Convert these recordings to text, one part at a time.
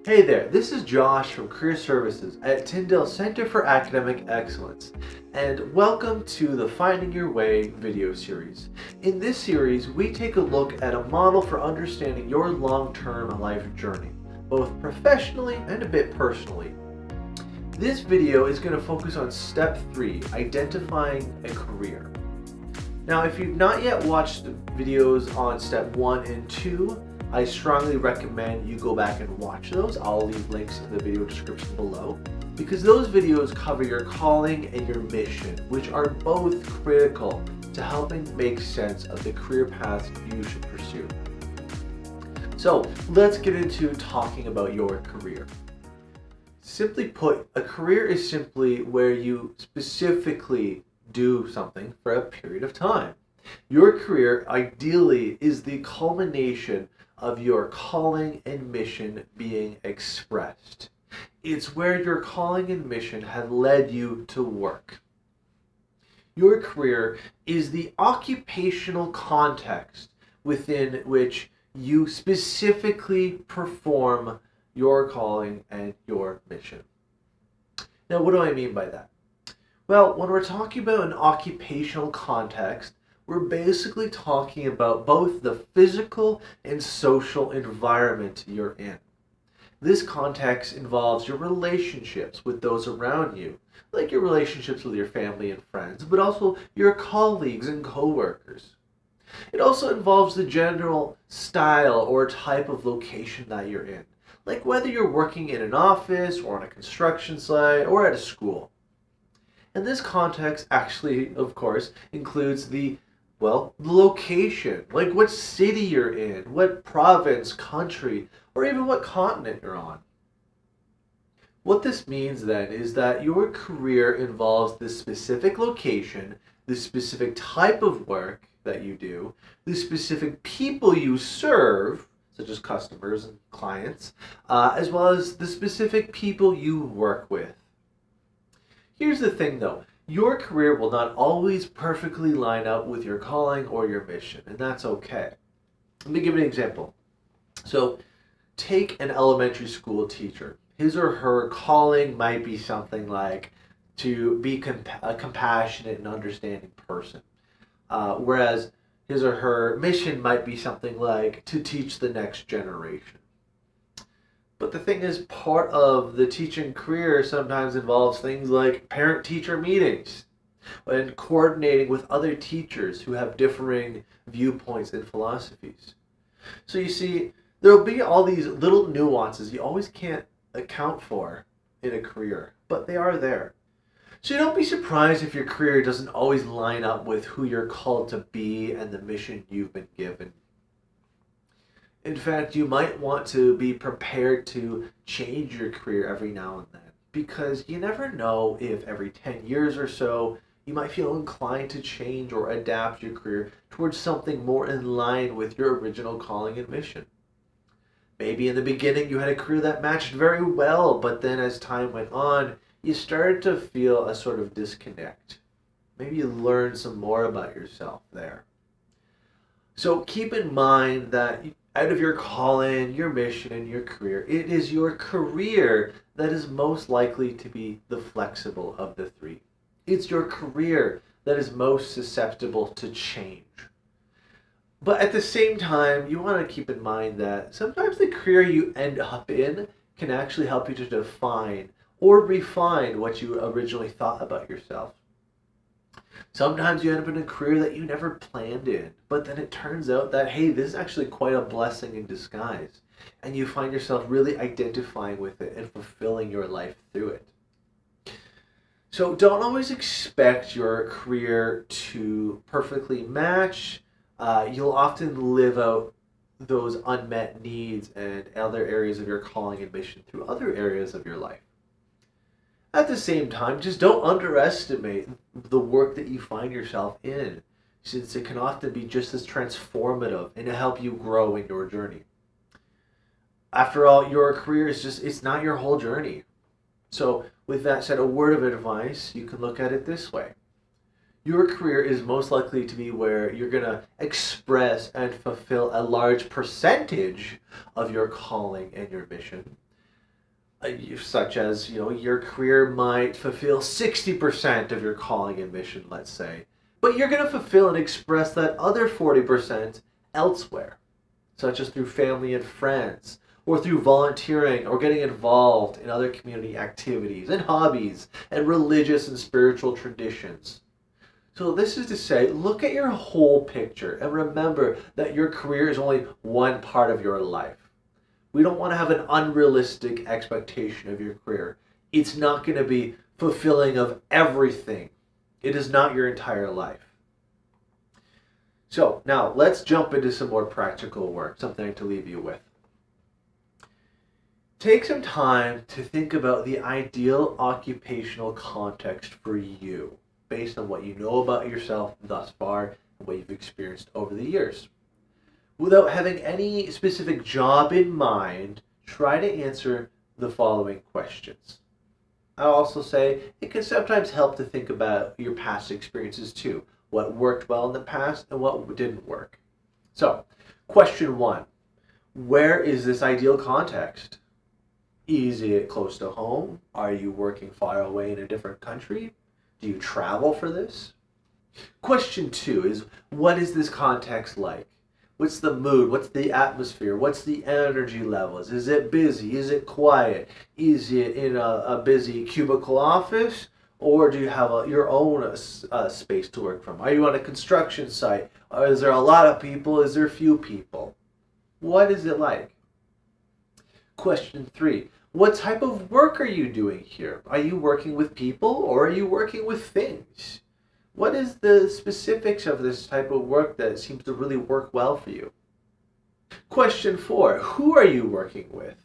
Hey there, this is Josh from Career Services at Tyndale Center for Academic Excellence, and welcome to the Finding Your Way video series. In this series, we take a look at a model for understanding your long-term life journey, both professionally and a bit personally. This video is going to focus on step 3, identifying a career. Now, if you've not yet watched the videos on step 1 and 2, I strongly recommend you go back and watch those. I'll leave links in the video description below because those videos cover your calling and your mission, which are both critical to helping make sense of the career paths you should pursue. So let's get into talking about your career. Simply put, a career is simply where you specifically do something for a period of time. Your career ideally is the culmination of your calling and mission being expressed. It's where your calling and mission have led you to work. Your career is the occupational context within which you specifically perform your calling and your mission. Now, what do I mean by that? Well, when we're talking about an occupational context, we're basically talking about both the physical and social environment you're in. This context involves your relationships with those around you, like your relationships with your family and friends, but also your colleagues and coworkers. It also involves the general style or type of location that you're in, like whether you're working in an office or on a construction site or at a school. And this context actually, of course, includes the location, like what city you're in, what province, country, or even what continent you're on. What this means then is that your career involves the specific location, the specific type of work that you do, the specific people you serve, such as customers and clients, as well as the specific people you work with. Here's the thing though, your career will not always perfectly line up with your calling or your mission, and that's okay. Let me give an example. So, take an elementary school teacher. His or her calling might be something like to be a compassionate and understanding person, whereas his or her mission might be something like to teach the next generation. But the thing is, part of the teaching career sometimes involves things like parent-teacher meetings and coordinating with other teachers who have differing viewpoints and philosophies. So you see, there will be all these little nuances you always can't account for in a career, but they are there. So don't be surprised if your career doesn't always line up with who you're called to be and the mission you've been given. In fact, you might want to be prepared to change your career every now and then, because you never know if every 10 years or so you might feel inclined to change or adapt your career towards something more in line with your original calling and mission. Maybe in the beginning you had a career that matched very well, but then as time went on, you started to feel a sort of disconnect. Maybe you learned some more about yourself there. So keep in mind that out of your calling, your mission, and your career, it is your career that is most likely to be the flexible of the three. It's your career that is most susceptible to change. But at the same time, you want to keep in mind that sometimes the career you end up in can actually help you to define or refine what you originally thought about yourself. Sometimes you end up in a career that you never planned in, but then it turns out that, hey, this is actually quite a blessing in disguise, and you find yourself really identifying with it and fulfilling your life through it. So don't always expect your career to perfectly match. You'll often live out those unmet needs and other areas of your calling and mission through other areas of your life. At the same time, just don't underestimate the work that you find yourself in, since it can often be just as transformative and to help you grow in your journey. After all, your career it's not your whole journey. So with that said, a word of advice, you can look at it this way. Your career is most likely to be where you're going to express and fulfill a large percentage of your calling and your mission. such as, your career might fulfill 60% of your calling and mission, let's say, but you're going to fulfill and express that other 40% elsewhere, such as through family and friends, or through volunteering or getting involved in other community activities and hobbies and religious and spiritual traditions. So this is to say, look at your whole picture and remember that your career is only one part of your life. We don't want to have an unrealistic expectation of your career. It's not going to be fulfilling of everything. It is not your entire life. So now let's jump into some more practical work, something to leave you with. Take some time to think about the ideal occupational context for you, based on what you know about yourself thus far and what you've experienced over the years. Without having any specific job in mind, try to answer the following questions. I'll also say it can sometimes help to think about your past experiences too. What worked well in the past and what didn't work. So, question 1. Where is this ideal context? Is it close to home? Are you working far away in a different country? Do you travel for this? Question 2 is, what is this context like? What's the mood? What's the atmosphere? What's the energy levels? Is it busy? Is it quiet? Is it in a busy cubicle office? Or do you have your own space to work from? Are you on a construction site? Or is there a lot of people? Is there few people? What is it like? Question 3. What type of work are you doing here? Are you working with people or are you working with things? What is the specifics of this type of work that seems to really work well for you? Question 4. Who are you working with?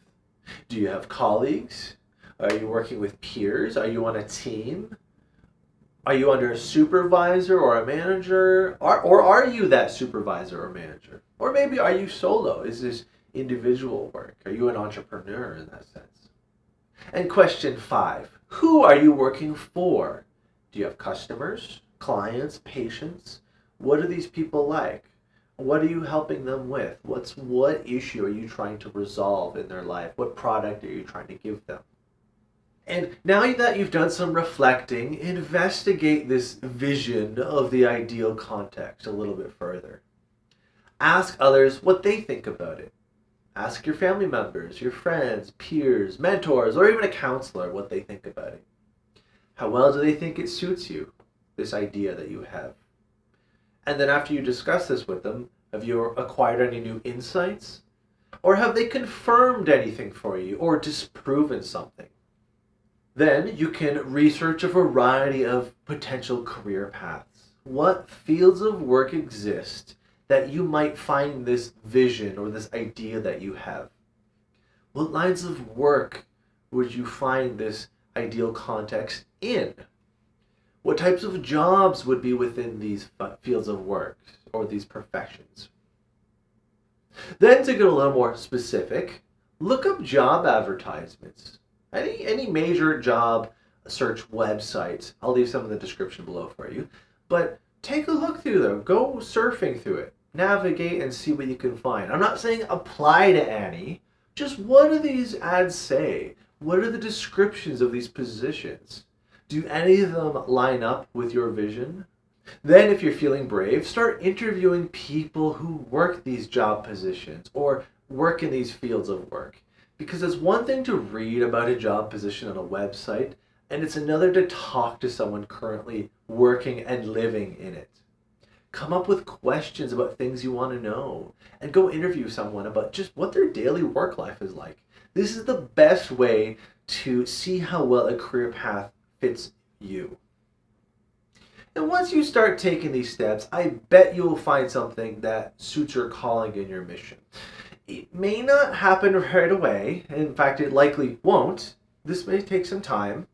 Do you have colleagues? Are you working with peers? Are you on a team? Are you under a supervisor or a manager? Or are you that supervisor or manager? Or maybe are you solo? Is this individual work? Are you an entrepreneur in that sense? And question 5. Who are you working for? Do you have customers, clients, patients? What are these people like? What are you helping them with? What issue are you trying to resolve in their life? What product are you trying to give them? And now that you've done some reflecting, investigate this vision of the ideal context a little bit further. Ask others what they think about it. Ask your family members, your friends, peers, mentors, or even a counselor what they think about it. How well do they think it suits you, this idea that you have? And then after you discuss this with them, have you acquired any new insights? Or have they confirmed anything for you or disproven something? Then you can research a variety of potential career paths. What fields of work exist that you might find this vision or this idea that you have? What lines of work would you find this ideal context in? What types of jobs would be within these fields of work or these professions? Then to get a little more specific, look up job advertisements. Any major job search websites. I'll leave some in the description below for you. But take a look through them. Go surfing through it. Navigate and see what you can find. I'm not saying apply to any. Just what do these ads say? What are the descriptions of these positions? Do any of them line up with your vision? Then if you're feeling brave, start interviewing people who work these job positions or work in these fields of work. Because it's one thing to read about a job position on a website, and it's another to talk to someone currently working and living in it. Come up with questions about things you want to know, and go interview someone about just what their daily work life is like. This is the best way to see how well a career path fits you. And once you start taking these steps, I bet you'll find something that suits your calling and your mission. It may not happen right away. In fact, it likely won't. This may take some time.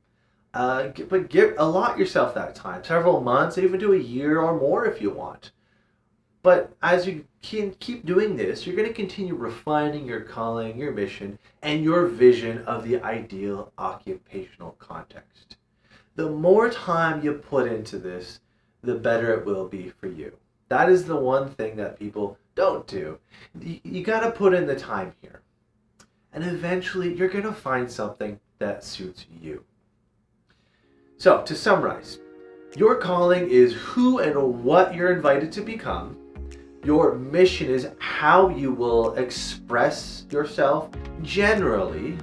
But allot yourself that time. Several months, even to a year or more if you want. But as you can keep doing this, you're going to continue refining your calling, your mission, and your vision of the ideal occupational context. The more time you put into this, the better it will be for you. That is the one thing that people don't do. You got to put in the time here. And eventually you're going to find something that suits you. So, to summarize, your calling is who and what you're invited to become. Your mission is how you will express yourself generally.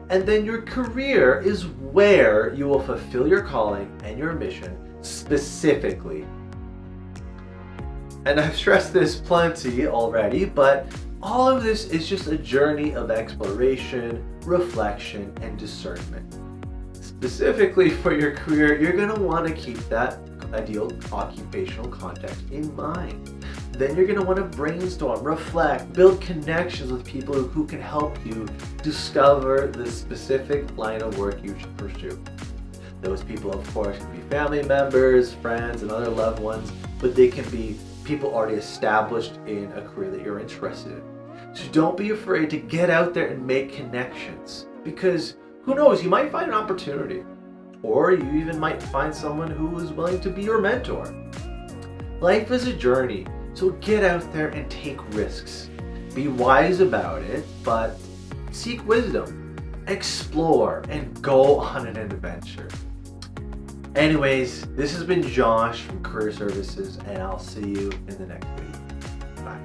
And then your career is where you will fulfill your calling and your mission specifically. And I've stressed this plenty already, but all of this is just a journey of exploration, reflection, and discernment. Specifically for your career, you're going to want to keep that ideal occupational context in mind. Then you're going to want to brainstorm, reflect, build connections with people who can help you discover the specific line of work you should pursue. Those people, of course, can be family members, friends, and other loved ones, but they can be people already established in a career that you're interested in. So don't be afraid to get out there and make connections, because who knows, you might find an opportunity, or you even might find someone who is willing to be your mentor. Life is a journey, so get out there and take risks. Be wise about it, but seek wisdom, explore, and go on an adventure. Anyways, this has been Josh from Career Services, and I'll see you in the next video. Bye.